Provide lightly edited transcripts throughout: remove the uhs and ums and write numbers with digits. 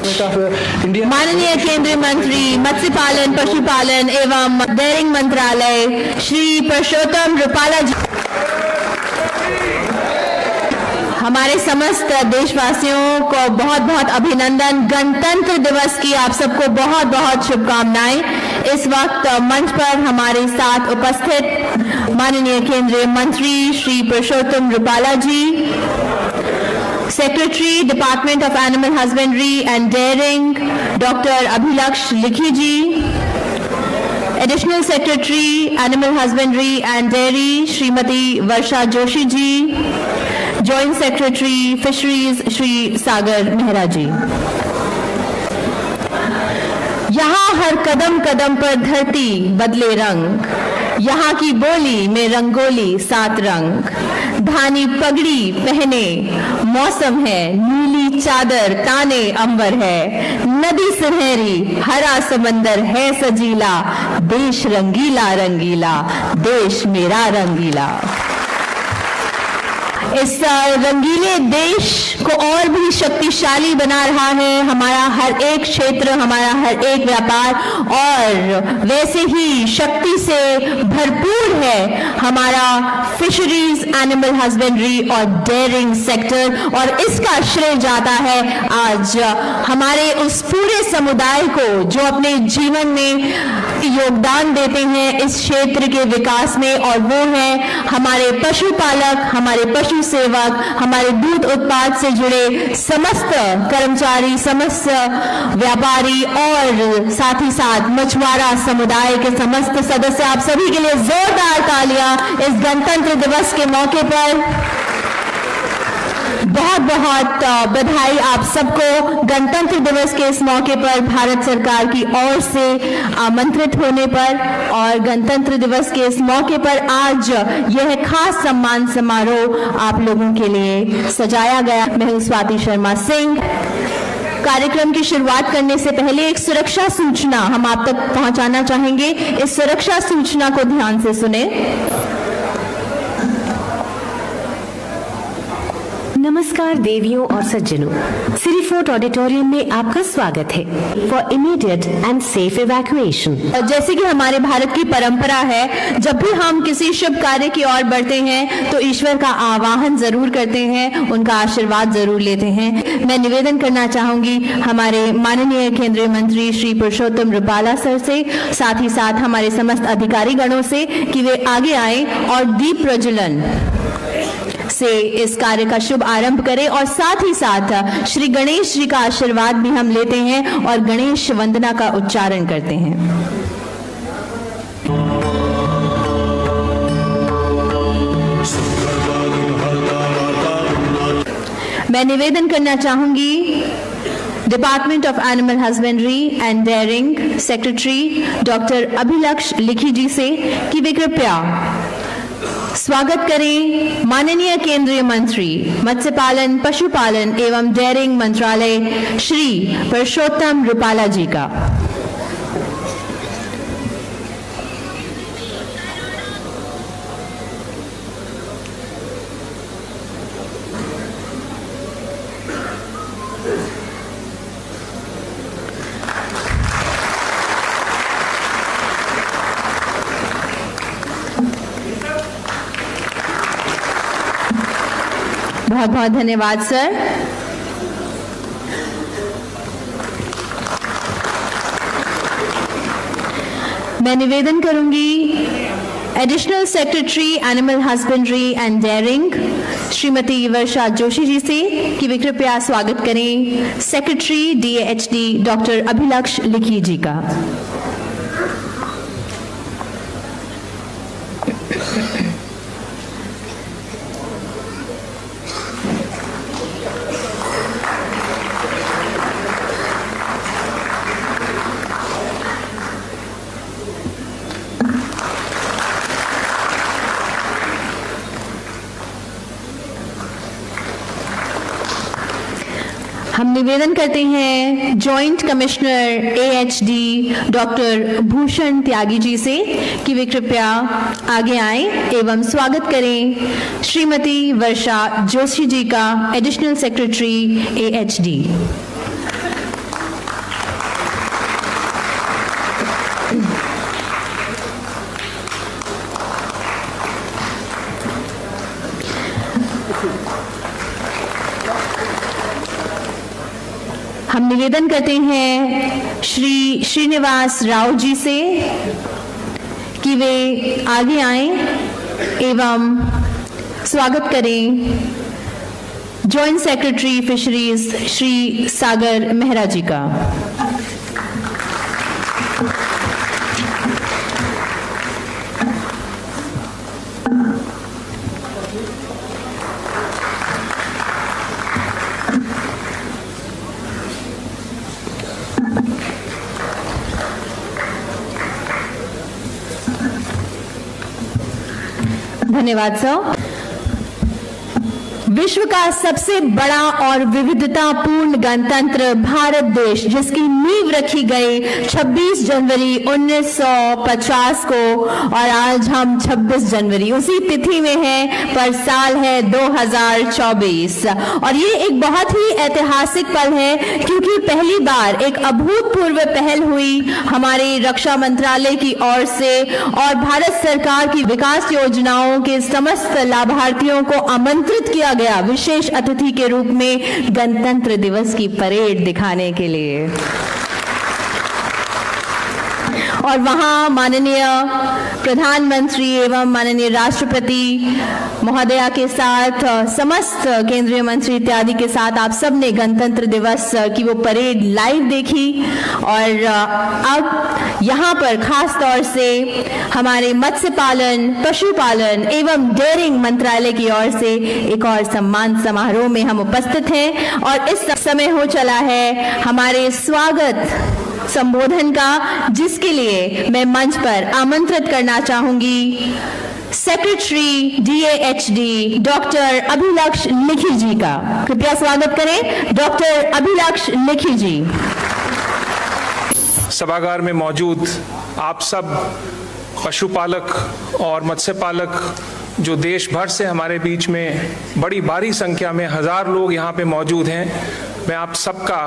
माननीय केंद्रीय मंत्री मत्स्य पालन पशुपालन एवं डेयरिंग मंत्रालय श्री पुरुषोत्तम रूपाला जी, हमारे समस्त देशवासियों को बहुत बहुत अभिनंदन। गणतंत्र दिवस की आप सबको बहुत बहुत शुभकामनाएं। इस वक्त मंच पर हमारे साथ उपस्थित माननीय केंद्रीय मंत्री Shri Purushottam Rupala ji, secretary department of animal husbandry and dairying doctor Abhilaksh Likhi ji, additional secretary animal husbandry and dairy Shrimati Varsha Joshi ji, joint secretary fisheries Shri Sagar Mehra ji. यहाँ हर कदम कदम पर धरती बदले रंग, यहाँ की बोली में रंगोली 7 रंग, धानी पगड़ी पहने मौसम है, नीली चादर ताने अंबर है, नदी सुनहरी हरा समंदर है सजीला, देश रंगीला रंगीला, देश मेरा रंगीला। इस रंगीले देश को और भी शक्तिशाली बना रहा है हमारा हर एक क्षेत्र, हमारा हर एक व्यापार, और वैसे ही शक्ति से भरपूर है हमारा फिशरीज, एनिमल हस्बेंड्री और डेयरिंग सेक्टर। और इसका श्रेय जाता है आज हमारे उस पूरे समुदाय को जो अपने जीवन में योगदान देते हैं इस क्षेत्र के विकास में, और वो है हमारे पशुपालक, हमारे पशु सेवक, हमारे दूध उत्पाद से जुड़े समस्त कर्मचारी, समस्त व्यापारी और साथ ही साथ मछुआरा समुदाय के समस्त सदस्य। आप सभी के लिए जोरदार तालियां इस गणतंत्र दिवस के मौके पर। बहुत बहुत बधाई आप सबको गणतंत्र दिवस के इस मौके पर भारत सरकार की ओर से आमंत्रित होने पर, और गणतंत्र दिवस के इस मौके पर आज यह खास सम्मान समारोह आप लोगों के लिए सजाया गया। मैं हूं स्वाति शर्मा सिंह। कार्यक्रम की शुरुआत करने से पहले एक सुरक्षा सूचना हम आप तक पहुंचाना चाहेंगे। इस सुरक्षा सूचना को ध्यान से सुने। नमस्कार देवियों और सज्जनों, सिरी फोर्ट ऑडिटोरियम में आपका स्वागत है for immediate and safe evacuation. जैसे कि हमारे भारत की परंपरा है, जब भी हम किसी शुभ कार्य की ओर बढ़ते हैं तो ईश्वर का आवाहन जरूर करते हैं, उनका आशीर्वाद जरूर लेते हैं। मैं निवेदन करना चाहूंगी हमारे माननीय केंद्रीय मंत्री श्री पुरुषोत्तम रूपाला सर से, साथ ही साथ हमारे समस्त अधिकारी गणों से कि वे आगे आए और दीप प्रज्वलन से इस कार्य का शुभ आरंभ करें, और साथ ही साथ श्री गणेश जी का आशीर्वाद भी हम लेते हैं और गणेश वंदना का उच्चारण करते हैं। मैं निवेदन करना चाहूंगी department of animal husbandry and dairying secretary doctor Abhilaksh Likhi ji से कि वे कृपया स्वागत करें माननीय केंद्रीय मंत्री मत्स्य पालन पशुपालन एवं डेयरिंग मंत्रालय श्री पुरुषोत्तम रूपाला जी का। बहुत बहुत धन्यवाद सर। मैं निवेदन करूंगी additional secretary animal husbandry and dairying Shrimati Varsha Joshi ji से कि वे कृपया स्वागत करें secretary DAHD doctor Abhilaksh Likhi जी का। हम निवेदन करते हैं joint commissioner AHD doctor Bhushan Tyagi ji से कि वे कृपया आगे आएं एवं स्वागत करें श्रीमती वर्षा जोशी जी का एडिशनल सेक्रेटरी AHD। हम निवेदन करते हैं श्री श्रीनिवास राव जी से कि वे आगे आएं एवं स्वागत करें joint secretary fisheries Shri Sagar Mehra जी का। धन्यवाद सर। विश्व का सबसे बड़ा और विविधतापूर्ण गणतंत्र भारत देश, जिसकी नींव रखी गई 26 जनवरी 1950 को और आज हम 26 जनवरी उसी तिथि में हैं, पर साल है 2024 और ये एक बहुत ही ऐतिहासिक पल है क्योंकि पहली बार एक अभूतपूर्व पहल हुई हमारे रक्षा मंत्रालय की ओर से और भारत सरकार की विकास योजनाओं के समस्त लाभार्थियों को आमंत्रित किया गया विशेष अतिथि के रूप में गणतंत्र दिवस की परेड दिखाने के लिए। और वहां माननीय प्रधानमंत्री एवं माननीय राष्ट्रपति महोदया के साथ समस्त केंद्रीय मंत्री इत्यादि के साथ आप सब ने गणतंत्र दिवस की वो परेड लाइव देखी और अब यहाँ पर खास तौर से हमारे मत्स्य पालन, पशुपालन एवं डेयरिंग मंत्रालय की ओर से एक और सम्मान समारोह में हम उपस्थित हैं और इस समय हो चला है हमारे स्वागत संबोधन का, जिसके लिए मैं मंच पर आमंत्रित करना चाहूंगी secretary DAHD doctor Abhilaksh Likhi जी का। कृपया स्वागत करें डॉक्टर अभिलक्ष लिखी जी। सभागार में मौजूद आप सब पशुपालक और मत्स्य पालक जो देश भर से हमारे बीच में बड़ी भारी संख्या में 1000 लोग यहाँ पे मौजूद हैं, मैं आप सबका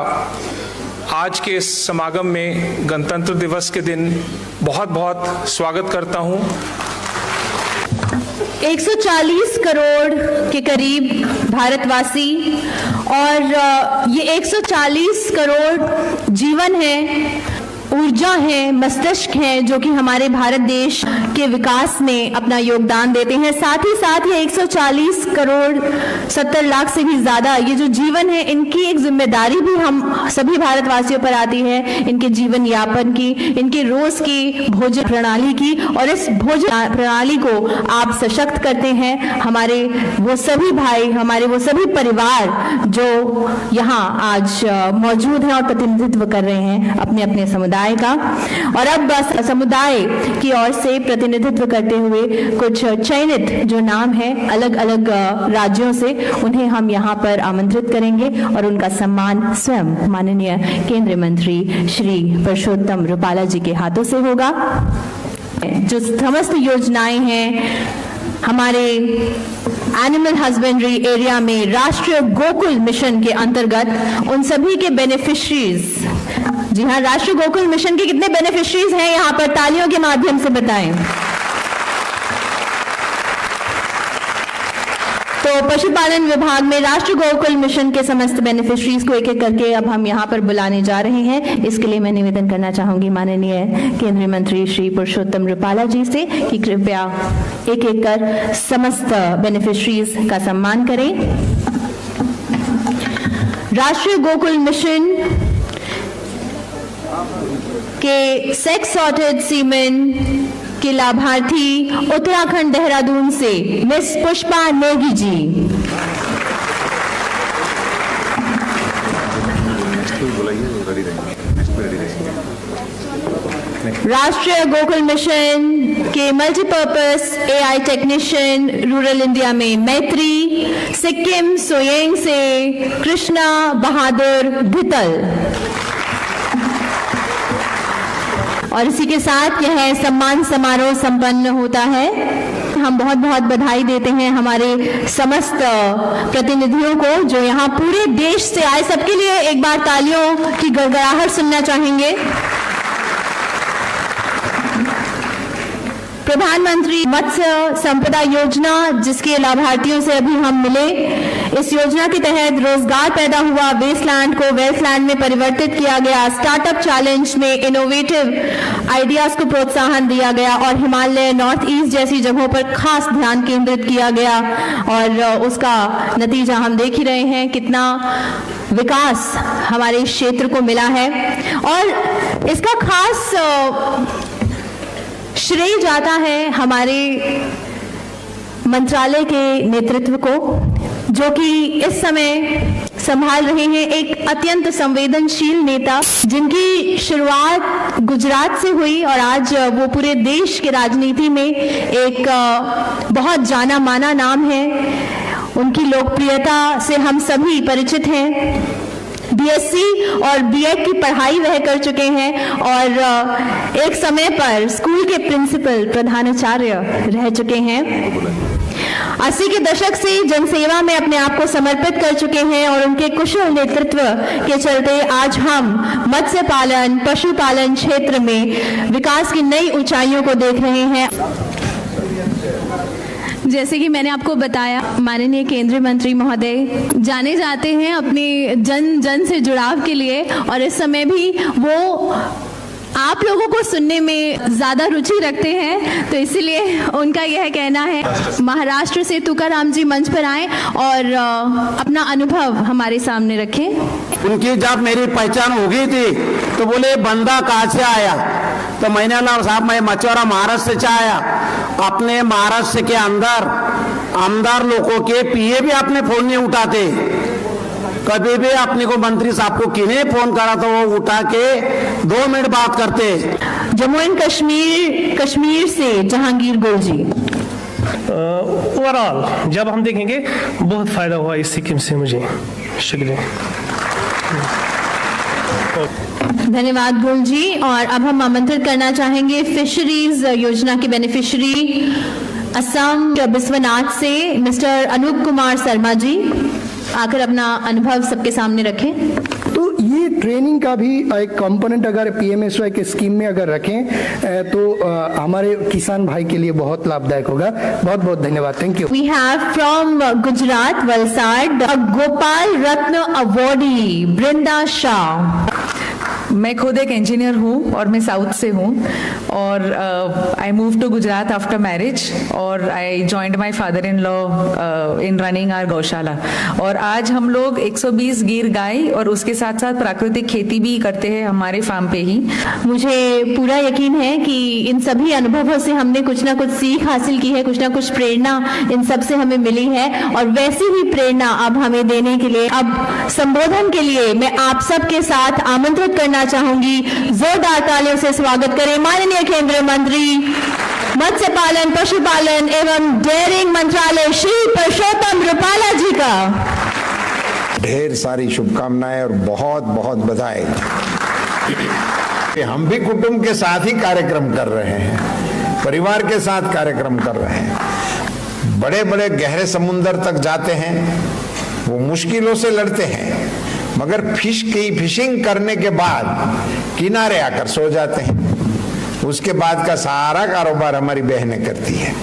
आज के इस समागम में गणतंत्र दिवस के दिन बहुत बहुत स्वागत करता हूँ। 140 करोड़ के करीब भारतवासी और ये 140 करोड़ जीवन है, ऊर्जा है, मस्तिष्क है जो कि हमारे भारत देश के विकास में अपना योगदान देते हैं। साथ ही साथ ये 140 करोड़ 70 लाख से भी ज्यादा ये जो जीवन है, इनकी एक जिम्मेदारी भी हम सभी भारतवासियों पर आती है, इनके जीवन यापन की, इनके रोज की भोजन प्रणाली की, और इस भोजन प्रणाली को आप सशक्त करते हैं। हमारे वो सभी भाई, हमारे वो सभी परिवार जो यहाँ आज मौजूद हैं और प्रतिनिधित्व कर रहे हैं अपने अपने समुदाय का। और अब बस समुदाय की ओर से प्रतिनिधित्व करते हुए कुछ चयनित जो नाम है अलग अलग राज्यों से, उन्हें हम यहाँ पर आमंत्रित करेंगे और उनका सम्मान स्वयं माननीय केंद्रीय मंत्री श्री परषोत्तम रुपाला जी के हाथों से होगा। जो समस्त योजनाएं हैं हमारे एनिमल हस्बेंड्री एरिया में राष्ट्रीय गोकुल मिशन के अंतर्गत, उन सभी के बेनिफिशरीज, जी हाँ, राष्ट्रीय गोकुल मिशन के कितने बेनिफिशरीज हैं यहाँ पर, तालियों के माध्यम से बताएं। तो पशुपालन विभाग में राष्ट्रीय गोकुल मिशन के समस्त बेनिफिशरीज को एक एक करके अब हम यहाँ पर बुलाने जा रहे हैं। इसके लिए मैं निवेदन करना चाहूंगी माननीय केंद्रीय मंत्री श्री पुरुषोत्तम रुपाला जी से कि कृपया एक एक कर समस्त बेनिफिशरीज का सम्मान करें। राष्ट्रीय गोकुल मिशन के सेक्स सॉर्टेड सीमेन के लाभार्थी उत्तराखंड देहरादून से मिस पुष्पा नेगी जी। राष्ट्रीय गोकुल मिशन के multipurpose AI technician rural India में मैत्री, सिक्किम सोयेंग से कृष्णा बहादुर भितल। और इसी के साथ यह सम्मान समारोह संपन्न होता है। हम बहुत बहुत बधाई देते हैं हमारे समस्त प्रतिनिधियों को जो यहाँ पूरे देश से आए। सबके लिए एक बार तालियों की गड़गड़ाहट सुनना चाहेंगे। प्रधानमंत्री मत्स्य संपदा योजना, जिसके लाभार्थियों से अभी हम मिले, इस योजना के तहत रोजगार पैदा हुआ, वेस्टलैंड को वेल्थलैंड में परिवर्तित किया गया, स्टार्टअप चैलेंज में इनोवेटिव आइडियाज को प्रोत्साहन दिया गया और हिमालय, नॉर्थ ईस्ट जैसी जगहों पर खास ध्यान केंद्रित किया गया और उसका नतीजा हम देख ही रहे हैं, कितना विकास हमारे इस क्षेत्र को मिला है। और इसका खास श्रेय जाता है हमारे मंत्रालय के नेतृत्व को, जो कि इस समय संभाल रहे हैं एक अत्यंत संवेदनशील नेता, जिनकी शुरुआत गुजरात से हुई और आज वो पूरे देश के राजनीति में एक बहुत जाना माना नाम है। उनकी लोकप्रियता से हम सभी परिचित हैं। बीएससी और बीएड की पढ़ाई वह कर चुके हैं और एक समय पर स्कूल के प्रिंसिपल, प्रधानाचार्य रह चुके हैं। 80 के दशक से जनसेवा में अपने आप को समर्पित कर चुके हैं और उनके कुशल नेतृत्व के चलते आज हम मत्स्य पालन, पशुपालन क्षेत्र में विकास की नई ऊंचाइयों को देख रहे हैं। जैसे कि मैंने आपको बताया, माननीय केंद्रीय मंत्री महोदय जाने जाते हैं अपने जन जन से जुड़ाव के लिए और इस समय भी वो आप लोगों को सुनने में ज्यादा रुचि रखते हैं, तो इसीलिए उनका यह कहना है महाराष्ट्र से तुकाराम जी मंच पर आए और अपना अनुभव हमारे सामने रखें। उनकी जब मेरी पहचान हो गई थी तो बोले बंदा कहाँ से आया, तो मैंने कहा साहब मैं मचौरा महाराष्ट्र से आया। अपने महाराष्ट्र के अंदर आमदार लोगों के पीए भी अपने फोन नहीं उठाते, कभी भी अपने को मंत्री साहब को किन्हें फोन करा तो वो उठा के 2 मिनट बात करते। जम्मू एंड कश्मीर से जहांगीर गुल जी। ओवरऑल जब हम देखेंगे बहुत फायदा हुआ इस सिक्किम से मुझे। शुक्रिया, धन्यवाद गुल जी। और अब हम आमंत्रित करना चाहेंगे फिशरीज योजना के बेनिफिशियरी असम बिस्वनाथ से मिस्टर अनूप कुमार शर्मा जी, आकर अपना अनुभव सबके सामने रखें। तो ये ट्रेनिंग का भी एक कंपोनेंट अगर पीएमएसवाई के स्कीम में अगर रखें तो हमारे किसान भाई के लिए बहुत लाभदायक होगा। बहुत बहुत धन्यवाद, thank you. We have from Gujarat Valsad Gopal Ratna awardee Brinda Shah. मैं खुद एक इंजीनियर हूँ और मैं साउथ से हूँ और I move to Gujarat after marriage और I joined my father in law in running our gaushala. और आज हम लोग 120 गिर गाय और उसके साथ साथ प्राकृतिक खेती भी करते हैं हमारे फार्म पे ही। मुझे पूरा यकीन है कि इन सभी अनुभवों से हमने कुछ ना कुछ सीख हासिल की है, कुछ ना कुछ प्रेरणा इन सब से हमें मिली है और वैसी ही प्रेरणा अब हमें देने के लिए, अब संबोधन के लिए मैं आप सबके साथ आमंत्रित करना चाहूंगी। जोरदार तालियों से स्वागत करें माननीय केंद्रीय मंत्री मत्स्य पालन, पशुपालन एवं डेयरिंग मंत्रालय श्री पुरुषोत्तम रूपाला जी का। ढेर सारी शुभकामनाएं और बहुत बहुत बधाई। हम भी कुटुंब के साथ ही कार्यक्रम कर रहे हैं, परिवार के साथ कार्यक्रम कर रहे हैं। बड़े बड़े गहरे समुद्र तक जाते हैं, वो मुश्किलों से लड़ते हैं, मगर फिशिंग करने के बाद किनारे आकर सो जाते हैं। उसके बाद का सारा कारोबार हमारी बहनें करती है,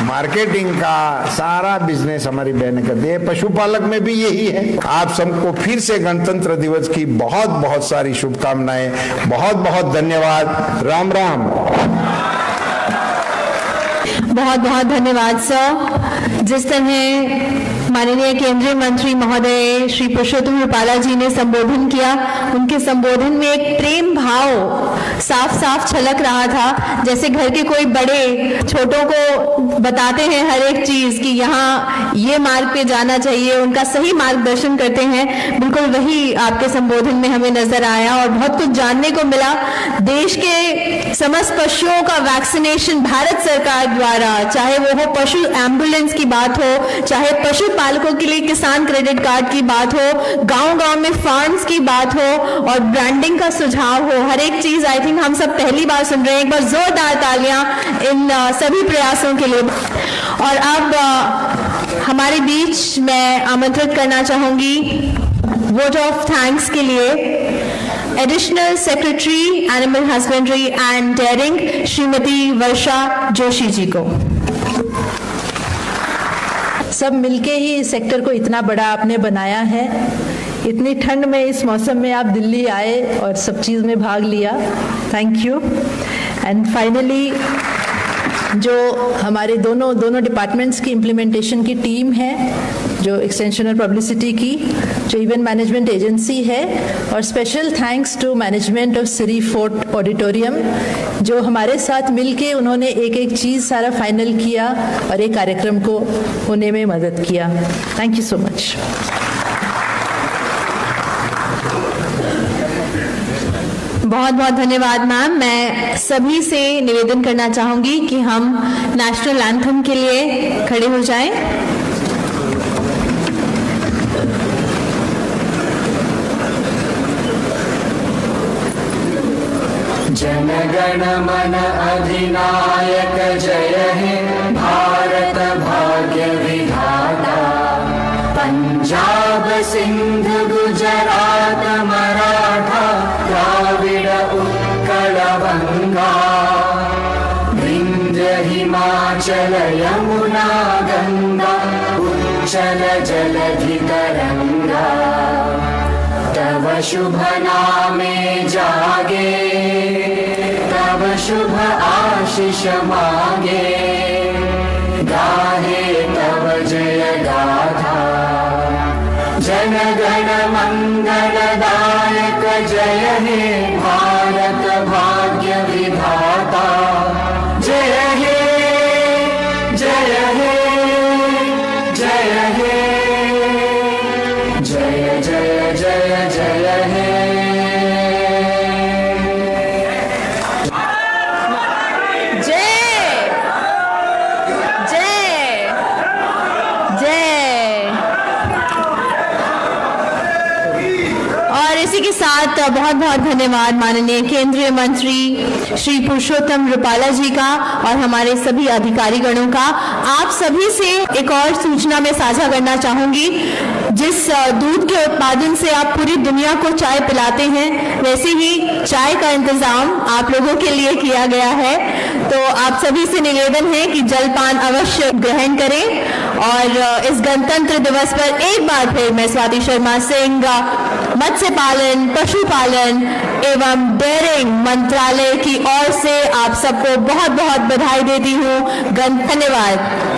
मार्केटिंग का सारा बिजनेस हमारी बहनें करती है। पशुपालक में भी यही है। आप सबको फिर से गणतंत्र दिवस की बहुत बहुत सारी शुभकामनाएं, बहुत बहुत धन्यवाद। राम राम। बहुत बहुत धन्यवाद सर। जिस तरह माननीय केंद्रीय मंत्री महोदय श्री पुरुषोत्तम रूपाला जी ने संबोधन किया, उनके संबोधन में एक प्रेम भाव साफ साफ छलक रहा था, जैसे घर के कोई बड़े छोटों को बताते हैं हर एक चीज कि यहाँ ये मार्ग पे जाना चाहिए, उनका सही मार्गदर्शन करते हैं। बिल्कुल वही आपके संबोधन में हमें नजर आया और बहुत कुछ जानने को मिला। देश के समस्त पशुओं का वैक्सीनेशन भारत सरकार द्वारा, चाहे वो हो पशु एम्बुलेंस की बात हो, चाहे पशु पालकों के लिए किसान क्रेडिट कार्ड की बात हो, गांव-गांव में फार्म्स की बात हो और ब्रांडिंग का सुझाव हो, हर एक चीज आई थिंक हम सब पहली बार सुन रहे हैं। एक बार जोरदार तालियां इन सभी प्रयासों के लिए। और अब हमारे बीच मैं आमंत्रित करना चाहूंगी वोट ऑफ थैंक्स के लिए additional secretary animal husbandry and dairying Shrimati Varsha Joshi ji को। सब मिलके ही इस सेक्टर को इतना बड़ा आपने बनाया है। इतनी ठंड में इस मौसम में आप दिल्ली आए और सब चीज़ में भाग लिया, थैंक यू। एंड फाइनली जो हमारे दोनों डिपार्टमेंट्स की इम्प्लीमेंटेशन की टीम है, जो एक्सटेंशन और पब्लिसिटी की, जो इवेंट मैनेजमेंट एजेंसी है, और special thanks to management of Siri Fort auditorium, जो हमारे साथ मिलके उन्होंने एक एक चीज़ सारा फाइनल किया और एक कार्यक्रम को होने में मदद किया। Thank you so much. बहुत बहुत धन्यवाद मैम। मैं सभी से निवेदन करना चाहूंगी कि हम नेशनल एंथम के लिए खड़े हो जाएं। जनगण मन अधिनायक जय हे भारत भाग्य विधाता, पंजाब सिंध गुजरात मराठा द्राविड़ उत्कल बंगा, विंध्य हिमाचल यमुना गंगा उच्चल जलधि तरंगा, तव शुभ नामे जागे तव शुभ आशीष मांगे, गाहे तव जय गाथा, जनगण मंगलदायक जय हे भारत भाग्य विधाता, जय हे जय हे जय हे जय जय जय जय हे। के साथ बहुत बहुत धन्यवाद माननीय केंद्रीय मंत्री श्री पुरुषोत्तम रूपाला जी का और हमारे सभी अधिकारीगणों का। आप सभी से एक और सूचना में साझा करना चाहूंगी, जिस दूध के उत्पादन से आप पूरी दुनिया को चाय पिलाते हैं, वैसे ही चाय का इंतजाम आप लोगों के लिए किया गया है। तो आप सभी से निवेदन है कि जलपान अवश्य ग्रहण करें। और इस गणतंत्र दिवस पर एक बार फिर मैं स्वाति शर्मा सिंह मत्स्य पालन, पशुपालन एवं डेयरिंग मंत्रालय की ओर से आप सबको बहुत बहुत बधाई देती हूँ। धन्यवाद।